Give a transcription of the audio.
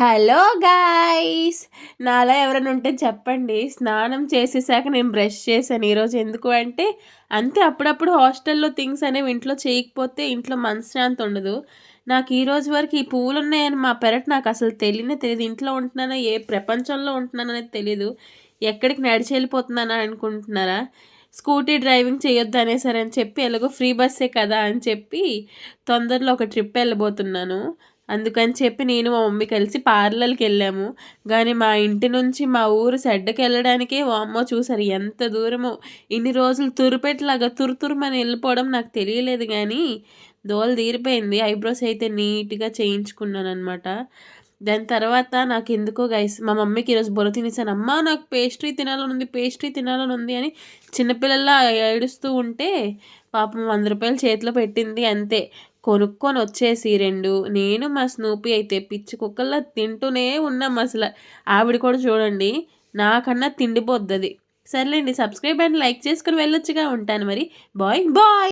Hello guys! నాలా ఎవరైనా ఉంటే చెప్పండి. స్నానం చేసేసాక నేను బ్రష్ చేశాను ఈరోజు. ఎందుకు అంటే, అంతే అప్పుడప్పుడు హాస్టల్‌లో థింగ్స్ అనేవి ఇంట్లో చేయకపోతే ఇంట్లో మనశ్శాంతి ఉండదు. నాకు ఈ రోజు వరకు ఈ పువ్వులున్నాయని మా పెరట్ నాకసలు తెలియనే తెలీదు. ఇంట్లో ఉంటున్నానో, ఏ ప్రపంచంలో ఉంటున్నాననేది తెలీదు. ఎక్కడికి నడిచి వెళ్ళిపోతున్నానా అనుకుంటున్నారా? స్కూటీ డ్రైవింగ్ చేయొద్దనేసారని చెప్పి ఎలాగో ఫ్రీ బస్సే కదా అని చెప్పి తొందరలో ఒక ట్రిప్ వెళ్ళబోతున్నాను. అందుకని చెప్పి నేను మా మమ్మీ కలిసి పార్లర్‌కెళ్ళాము. గానీ మా ఇంటి నుంచి మా ఊరు సెడ్డకెళ్ళడానికే వామ్మో! చూసారు ఎంత దూరమో. ఇన్ని రోజులు తురుపెట్టులాగా తురుతురుమని ఎళ్ళిపోవడం నాకు తెలియలేదు గానీ, దోల తీరిపోయింది. ఐబ్రోస్ అయితే నీట్‌గా చేయించుకున్నాననమాట. దాని తర్వాత నాకెందుకో గైస్ మా మమ్మీకి ఈరోజు బుర్ర తినేసాను. "అమ్మా నాకు పేస్ట్రీ తినాలనుంది, పేస్ట్రీ తినాలనుంది" అని చిన్నపిల్లల్లా ఏడుస్తూ ఉంటే పాపం రూ. 100 చేతిలో పెట్టింది అంతే. కొనుక్కొనొచ్చేసి 2 నేను మా స్నూపీ అయితే పిచ్చి కుక్కల్లా తింటూనే ఉన్నాం అసల. ఆవిడ కూడా చూడండి నాకన్నా తిండిపోద్దది. సర్లేండి సబ్స్క్రైబ్ అండ్ లైక్ చేసుకొని వెళ్ళొచ్చుగా. ఉంటాను మరి. బాయ్. బాయ్.